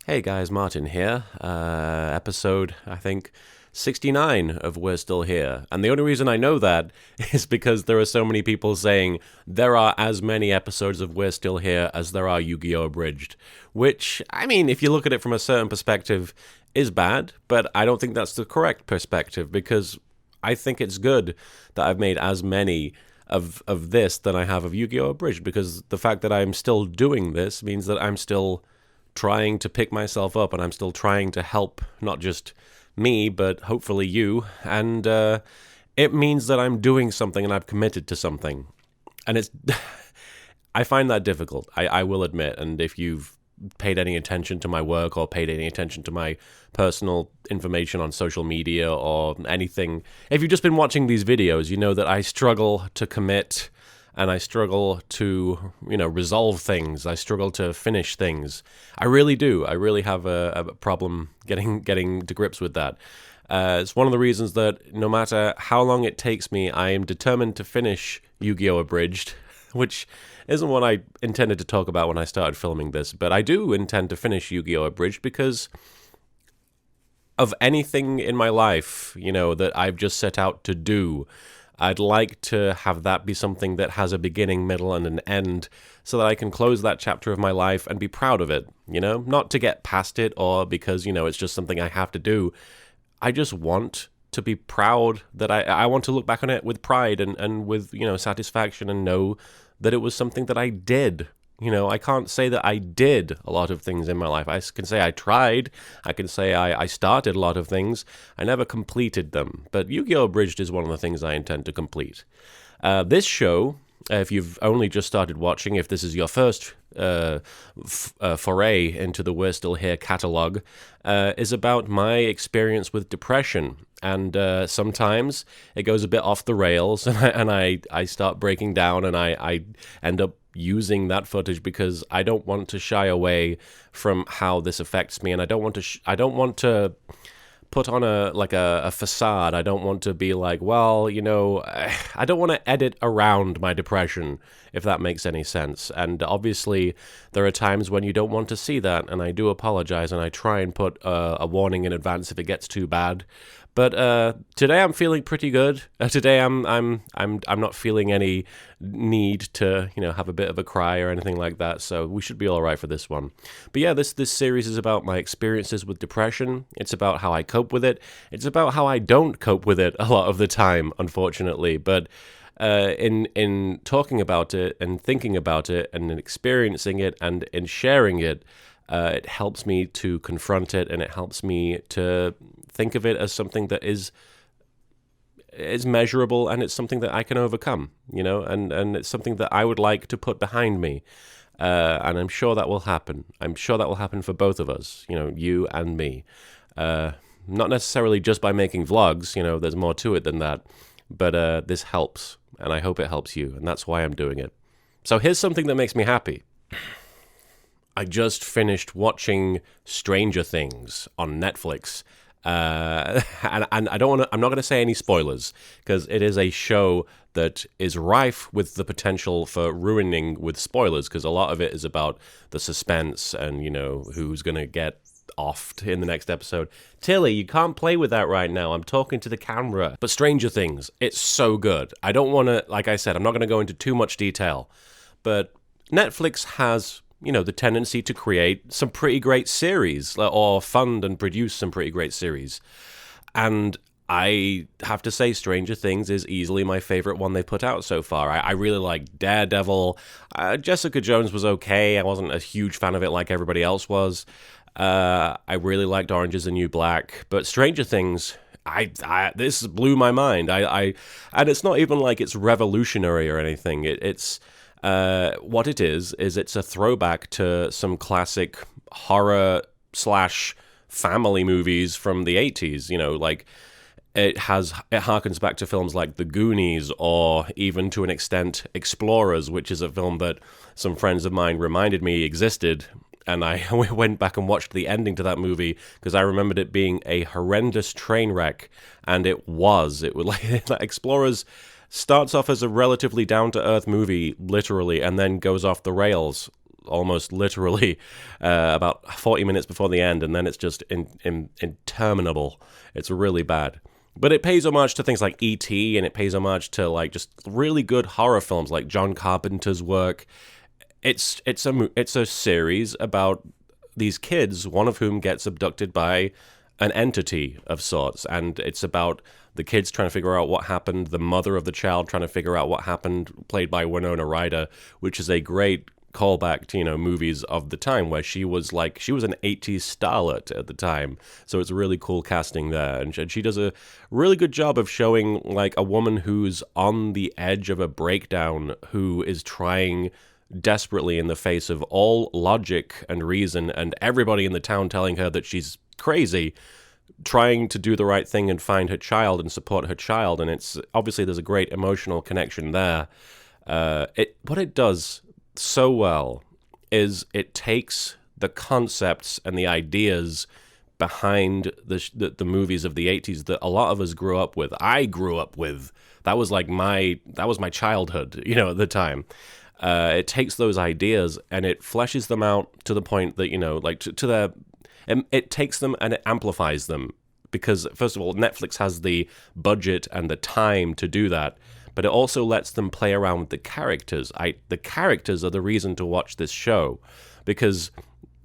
Hey guys, Martin here. Episode, I think, 69 of We're Still Here. And the only reason I know that is because there are so many people saying there are as many episodes of We're Still Here as there are Yu-Gi-Oh! Abridged. Which, I mean, if you look at it from a certain perspective, is bad, but I don't think that's the correct perspective because I think it's good that I've made as many of this than I have of Yu-Gi-Oh! Abridged, because the fact that I'm still doing this means that I'm still trying to pick myself up, and I'm still trying to help not just me, but hopefully you, and it means that I'm doing something and I've committed to something. And it's I find that difficult, I will admit, and if you've paid any attention to my work or paid any attention to my personal information on social media or anything, if you've just been watching these videos, you know that I struggle to commit and I struggle to, resolve things. I struggle to finish things. I really do. I really have a problem getting to grips with that. It's one of the reasons that no matter how long it takes me, I am determined to finish Yu-Gi-Oh! Abridged, which isn't what I intended to talk about when I started filming this, but I do intend to finish Yu-Gi-Oh! Abridged because of anything in my life, that I've just set out to do. I'd like to have that be something that has a beginning, middle, and an end so that I can close that chapter of my life and be proud of it, Not to get past it or because, it's just something I have to do. I just want to be proud that I want to look back on it with pride and with, satisfaction and know that it was something that I did. I can't say that I did a lot of things in my life. I can say I tried. I can say I started a lot of things. I never completed them. But Yu-Gi-Oh! Abridged is one of the things I intend to complete. This show, if you've only just started watching, if this is your first foray into the We're Still Here catalog, is about my experience with depression. And sometimes it goes a bit off the rails, and I start breaking down, and I end up using that footage because I don't want to shy away from how this affects me, and I don't want to put on a facade. I don't want to be like, well, I don't want to edit around my depression, if that makes any sense. And obviously, there are times when you don't want to see that, and I do apologize, and I try and put a warning in advance if it gets too bad. But today I'm feeling pretty good. Today I'm not feeling any need to have a bit of a cry or anything like that. So we should be all right for this one. But yeah, this series is about my experiences with depression. It's about how I cope with it. It's about how I don't cope with it a lot of the time, unfortunately. But in talking about it and thinking about it and experiencing it and in sharing it, it helps me to confront it, and it helps me to think of it as something that is measurable, and it's something that I can overcome, and it's something that I would like to put behind me, and I'm sure that will happen. I'm sure that will happen for both of us, you and me. Not necessarily just by making vlogs, there's more to it than that, but this helps, and I hope it helps you, and that's why I'm doing it. So here's something that makes me happy. I just finished watching Stranger Things on Netflix. And I'm not going to say any spoilers because it is a show that is rife with the potential for ruining with spoilers, because a lot of it is about the suspense and, who's going to get offed in the next episode. Tilly, you can't play with that right now. I'm talking to the camera. But Stranger Things, it's so good. I don't want to, like I said, I'm not going to go into too much detail, but Netflix has the tendency to create some pretty great series or fund and produce some pretty great series. And I have to say Stranger Things is easily my favorite one they've put out so far. I really like Daredevil. Jessica Jones was okay. I wasn't a huge fan of it like everybody else was. I really liked Orange is the New Black. But Stranger Things, this blew my mind. And it's not even like it's revolutionary or anything. It's what it is it's a throwback to some classic horror / family movies from the 80s, like it harkens back to films like The Goonies, or even to an extent Explorers, which is a film that some friends of mine reminded me existed, and I went back and watched the ending to that movie because I remembered it being a horrendous train wreck, and it was like Explorers starts off as a relatively down-to-earth movie, literally, and then goes off the rails almost literally about 40 minutes before the end, and then it's just interminable. It's really bad. But it pays homage to things like E.T., and it pays homage to like just really good horror films like John Carpenter's work. It's a series about these kids, one of whom gets abducted by an entity of sorts, and it's about the kids trying to figure out what happened, the mother of the child trying to figure out what happened, played by Winona Ryder, which is a great callback to, movies of the time where she was an 80s starlet at the time. So it's a really cool casting there, and she does a really good job of showing like a woman who's on the edge of a breakdown, who is trying desperately in the face of all logic and reason and everybody in the town telling her that she's crazy, trying to do the right thing and find her child and support her child. And it's obviously there's a great emotional connection there. What it does so well is it takes the concepts and the ideas behind the movies of the 80s that a lot of us grew up with. I grew up with. That was my childhood, at the time. It takes those ideas and it fleshes them out to the point that, it takes them and it amplifies them. Because, first of all, Netflix has the budget and the time to do that, but it also lets them play around with the characters. The characters are the reason to watch this show. Because,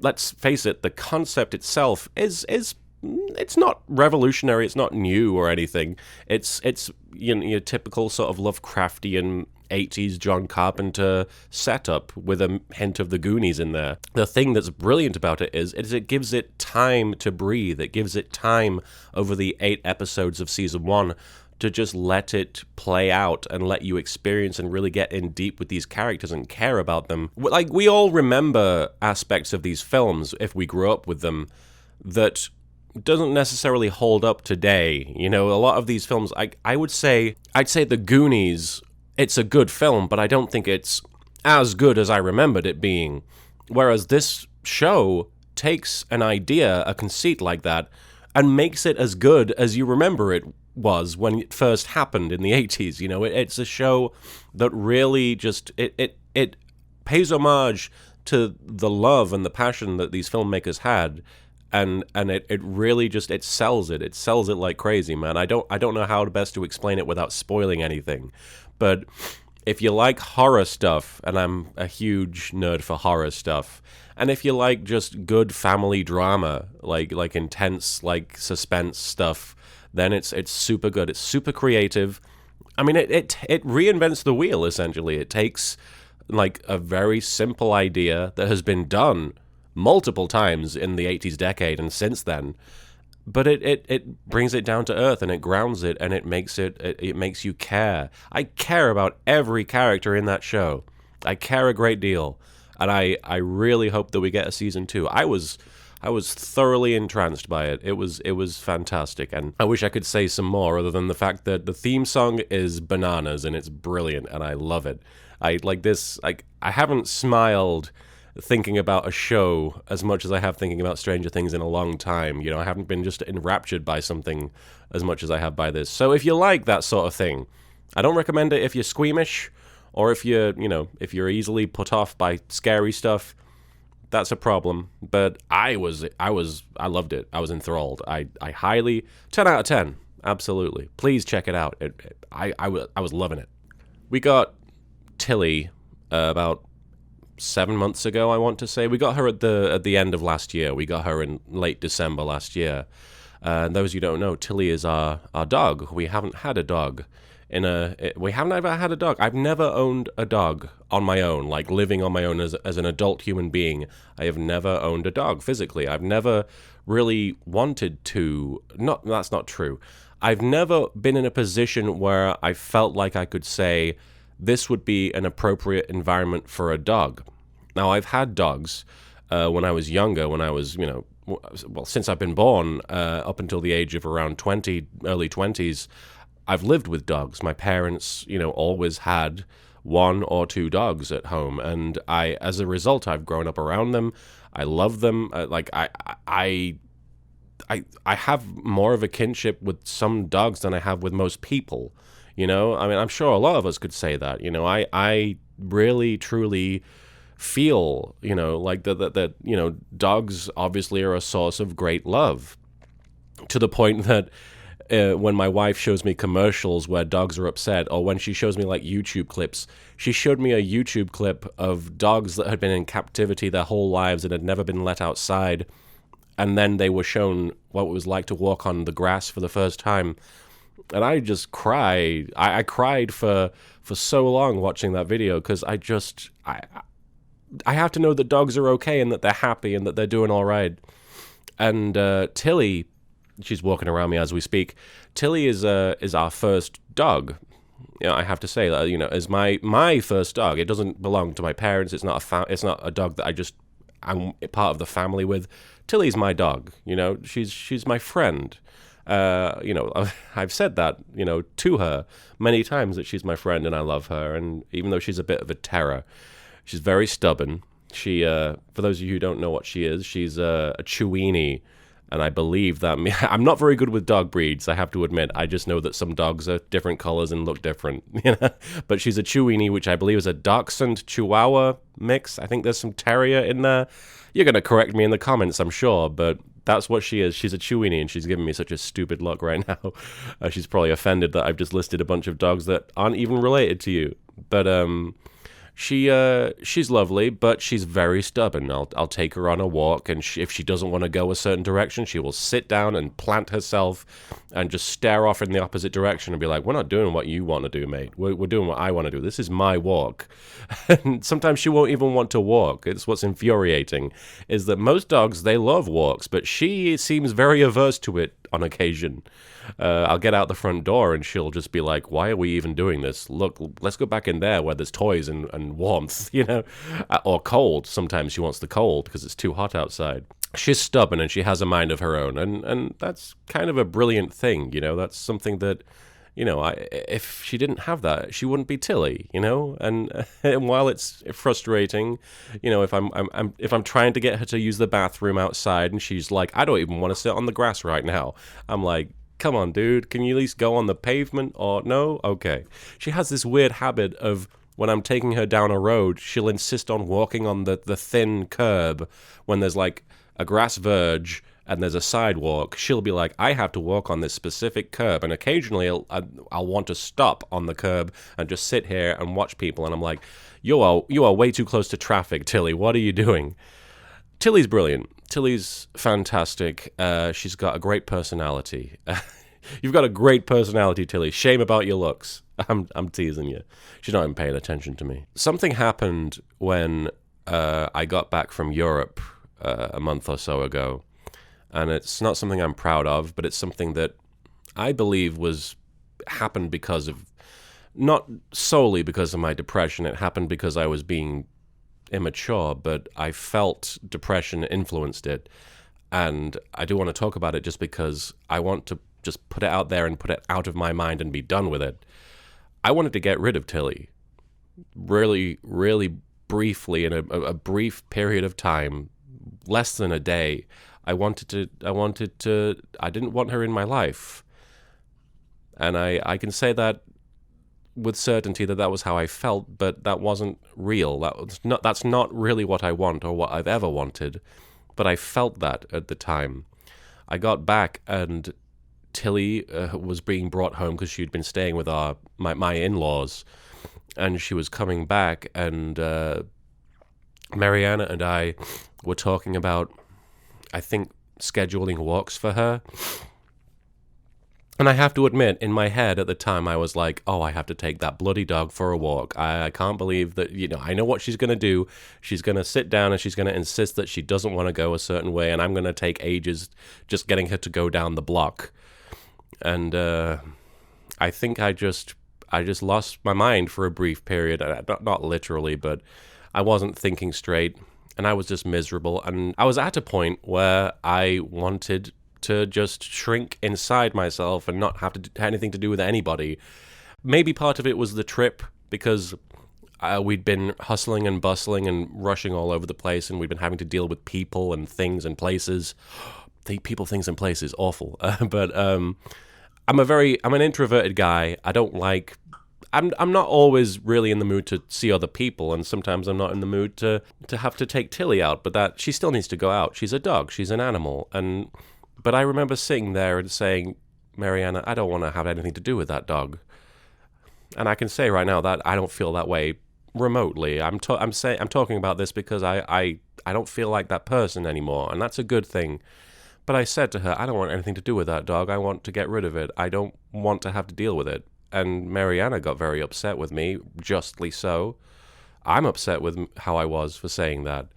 let's face it, the concept itself is it's not revolutionary, it's not new or anything. It's your typical sort of Lovecraftian 80s John Carpenter setup with a hint of the Goonies in there. The thing that's brilliant about it is it gives it time to breathe. It gives it time over the 8 episodes of season 1 to just let it play out and let you experience and really get in deep with these characters and care about them. Like, we all remember aspects of these films, if we grew up with them, that doesn't necessarily hold up today. A lot of these films, I'd say The Goonies, it's a good film, but I don't think it's as good as I remembered it being. Whereas this show takes an idea, a conceit like that, and makes it as good as you remember it was when it first happened in the 80s. It's a show that really just, it pays homage to the love and the passion that these filmmakers had. And it really just, it sells it like crazy, man. I don't know how best to explain it without spoiling anything. But if you like horror stuff, and I'm a huge nerd for horror stuff, and if you like just good family drama, like intense, like suspense stuff, then it's super good. It's super creative. I mean, it reinvents the wheel, essentially. It takes like a very simple idea that has been done multiple times in the 80s decade and since then, but it brings it down to earth and it grounds it and it makes you care. I care about every character in that show. I care a great deal, and I really hope that we get a season 2. I was thoroughly entranced by it. It was fantastic, and I wish I could say some more other than the fact that the theme song is bananas and it's brilliant and I love it. I haven't smiled thinking about a show as much as I have thinking about Stranger Things in a long time. I haven't been just enraptured by something as much as I have by this. So if you like that sort of thing, I don't recommend it if you're squeamish or if you're easily put off by scary stuff. That's a problem. But I loved it. I was enthralled. I highly 10 out of 10. Absolutely. Please check it out. I was loving it. We got Tilly about 7 months ago, I want to say. We got her at the end of last year. We got her in late December last year. And those who don't know, Tilly is our dog. We haven't had a dog we haven't ever had a dog. I've never owned a dog on my own, like living on my own as an adult human being. I have never owned a dog physically. I've never really wanted to. That's not true. I've never been in a position where I felt like I could say this would be an appropriate environment for a dog. Now, I've had dogs when I was younger, when I was, since I've been born, up until the age of around 20, early 20s, I've lived with dogs. My parents, always had 1 or 2 dogs at home, and as a result, I've grown up around them. I love them. I have more of a kinship with some dogs than I have with most people. I mean, I'm sure a lot of us could say that. I really, truly feel, like that, dogs obviously are a source of great love, to the point that when my wife shows me commercials where dogs are upset, or when she shows me like YouTube clips, she showed me a YouTube clip of dogs that had been in captivity their whole lives and had never been let outside, and then they were shown what it was like to walk on the grass for the first time. And I just cried. I cried for so long watching that video, because I have to know that dogs are okay and that they're happy and that they're doing all right. And Tilly, she's walking around me as we speak. Tilly is our first dog. I have to say that, as my first dog. It doesn't belong to my parents. It's not a dog that I'm part of the family with. Tilly's my dog. She's my friend. I've said that, to her many times, that she's my friend and I love her. And even though she's a bit of a terror, she's very stubborn. She, for those of you who don't know what she is, she's a Chiweenie. And I believe that I'm not very good with dog breeds, I have to admit. I just know that some dogs are different colors and look different. But she's a Chiweenie, which I believe is a Dachshund Chihuahua mix. I think there's some terrier in there. You're going to correct me in the comments, I'm sure, but that's what she is. She's a Chiweenie, and she's giving me such a stupid look right now. She's probably offended that I've just listed a bunch of dogs that aren't even related to you. But she's lovely, but she's very stubborn. I'll take her on a walk, and if she doesn't want to go a certain direction, she will sit down and plant herself and just stare off in the opposite direction and be like, "We're not doing what you want to do, mate. We're doing what I want to do. This is my walk." And sometimes she won't even want to walk. It's what's infuriating, is that most dogs, they love walks, but she seems very averse to it on occasion. I'll get out the front door and she'll just be like, "Why are we even doing this? Look, let's go back in there where there's toys and warmth, or cold." Sometimes she wants the cold because it's too hot outside. She's stubborn and she has a mind of her own, and that's kind of a brilliant thing. That's something that, if she didn't have that, she wouldn't be Tilly, and while it's frustrating, if I'm trying to get her to use the bathroom outside and she's like, "I don't even want to sit on the grass right now," I'm like, "Come on, dude, can you at least go on the pavement?" Or no? Okay. She has this weird habit of, when I'm taking her down a road, she'll insist on walking on the thin curb when there's like a grass verge and there's a sidewalk. She'll be like, "I have to walk on this specific curb," and occasionally I'll want to stop on the curb and just sit here and watch people, and I'm like, you are way too close to traffic, Tilly. What are you doing?" Tilly's brilliant. Tilly's fantastic. She's got a great personality. You've got a great personality, Tilly. Shame about your looks. I'm teasing you. She's not even paying attention to me. Something happened when I got back from Europe a month or so ago. And it's not something I'm proud of, but it's something that I believe happened because of, not solely because of my depression. It happened because I was being immature, but I felt depression influenced it. And I do want to talk about it just because I want to just put it out there and put it out of my mind and be done with it. I wanted to get rid of Tilly. Really, really briefly, in a brief period of time, less than a day, I didn't want her in my life. And I can say that with certainty that was how I felt, but that wasn't real. That's not really what I want or what I've ever wanted, but I felt that at the time. I got back and Tilly was being brought home because she'd been staying with my in-laws, and she was coming back, and Mariana and I were talking about, I think, scheduling walks for her. And I have to admit, in my head at the time, I was like, "Oh, I have to take that bloody dog for a walk. I can't believe that, I know what she's going to do. She's going to sit down and she's going to insist that she doesn't want to go a certain way, and I'm going to take ages just getting her to go down the block." And I think I just lost my mind for a brief period. Not literally, but I wasn't thinking straight, and I was just miserable. And I was at a point where I wanted to just shrink inside myself and not have anything to do with anybody. Maybe part of it was the trip, because we'd been hustling and bustling and rushing all over the place, and we'd been having to deal with people and things and places. People, things, and places, awful. But I'm an introverted guy. I don't like I'm not always really in the mood to see other people, and sometimes I'm not in the mood to have to take Tilly out, but that she still needs to go out. She's a dog, she's an animal. But I remember sitting there and saying, Mariana, I don't want to have anything to do with that dog. And I can say right now that I don't feel that way remotely. I'm talking about this because I don't feel like that person anymore, and that's a good thing. But I said to her, I don't want anything to do with that dog. I want to get rid of it. I don't want to have to deal with it. And Mariana got very upset with me, justly so. I'm upset with how I was for saying that.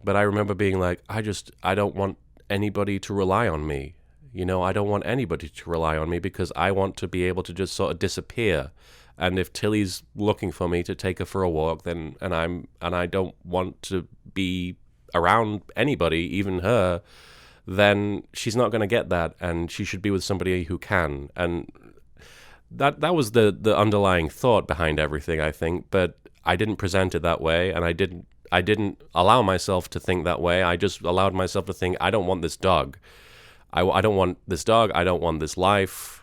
But I remember being like, I don't want anybody to rely on me. You know, I don't want anybody to rely on me because I want to be able to just sort of disappear. And if Tilly's looking for me to take her for a walk, then and I don't want to be around anybody, even her, then she's not going to get that, and she should be with somebody who can. And that was the underlying thought behind everything, I think. But I didn't present it that way, and I didn't allow myself to think that way. I just allowed myself to think, I don't want this dog. I don't want this dog. I don't want this life.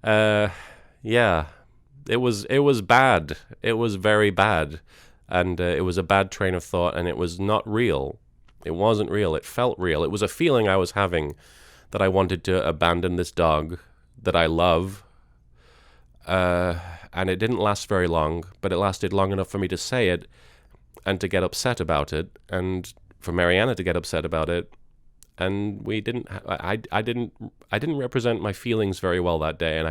Yeah, it was bad. It was very bad, and it was a bad train of thought, and it was not real. It wasn't real. It felt real. It was a feeling I was having that I wanted to abandon this dog that I love, and it didn't last very long, but it lasted long enough for me to say it and to get upset about it, and for Mariana to get upset about it. And we didn't. I didn't represent my feelings very well that day, and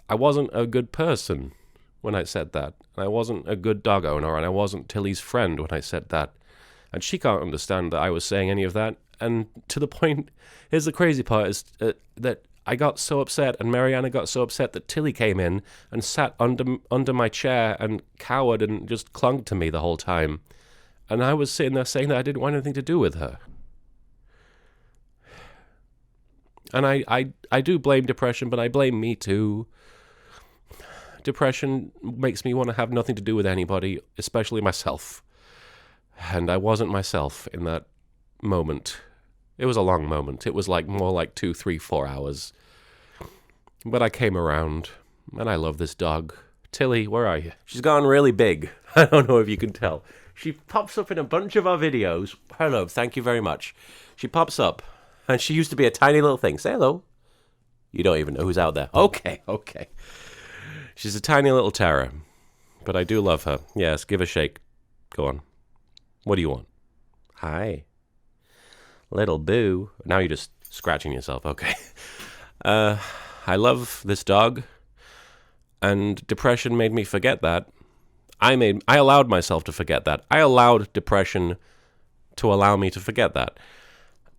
I wasn't a good person when I said that. I wasn't a good dog owner, and I wasn't Tilly's friend when I said that. And she can't understand that I was saying any of that. And to the point, here's the crazy part, is that I got so upset, and Mariana got so upset that Tilly came in and sat under my chair and cowered and just clung to me the whole time. And I was sitting there saying that I didn't want anything to do with her. And I do blame depression, but I blame me too. Depression makes me want to have nothing to do with anybody, especially myself. And I wasn't myself in that moment. It was a long moment. It was more like 2, 3, 4 hours. But I came around, and I love this dog. Tilly, where are you? She's gone really big. I don't know if you can tell. She pops up in a bunch of our videos. Hello, thank you very much. She pops up, and she used to be a tiny little thing. Say hello. You don't even know who's out there. Okay. She's a tiny little terror, but I do love her. Yes, give a shake. Go on. What do you want? Hi. Little boo. Now you're just scratching yourself. Okay. I love this dog, and depression made me forget that. I allowed myself to forget that. I allowed depression to allow me to forget that.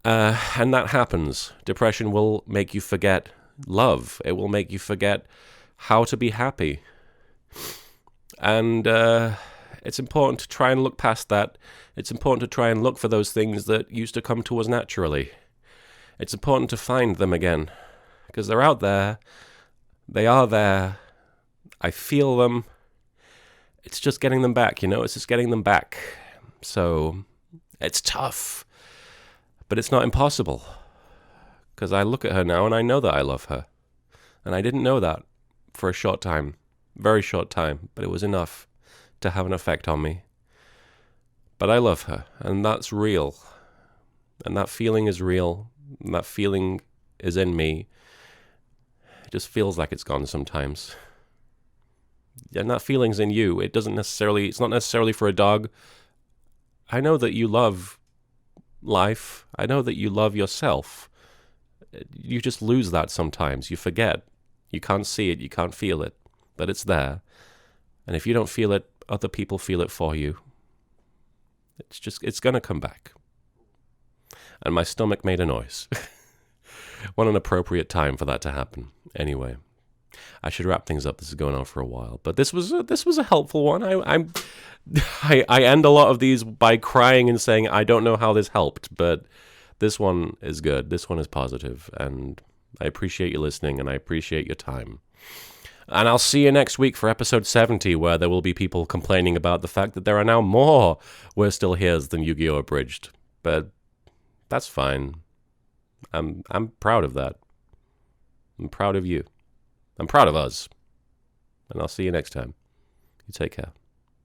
And that happens. Depression will make you forget love. It will make you forget how to be happy. And it's important to try and look past that. It's important to try and look for those things that used to come to us naturally. It's important to find them again, because they're out there. They are there. I feel them. It's just getting them back, It's just getting them back. So it's tough, but it's not impossible, because I look at her now and I know that I love her. And I didn't know that for a short time, very short time, but it was enough to have an effect on me. But I love her, and that's real. And that feeling is real, and that feeling is in me. It just feels like it's gone sometimes. And that feeling's in you. It's not necessarily for a dog. I know that you love life. I know that you love yourself. You just lose that sometimes. You forget. You can't see it. You can't feel it. But it's there. And if you don't feel it, other people feel it for you. It's going to come back. And my stomach made a noise. What an appropriate time for that to happen. Anyway, I should wrap things up. This is going on for a while, but this was a helpful one. I end a lot of these by crying and saying I don't know how this helped, but this one is good. This one is positive, and I appreciate you listening, and I appreciate your time. And I'll see you next week for episode 70, where there will be people complaining about the fact that there are now more We're Still Here's than Yu-Gi-Oh! Abridged. But that's fine. I'm proud of that. I'm proud of you. I'm proud of us. And I'll see you next time. You take care.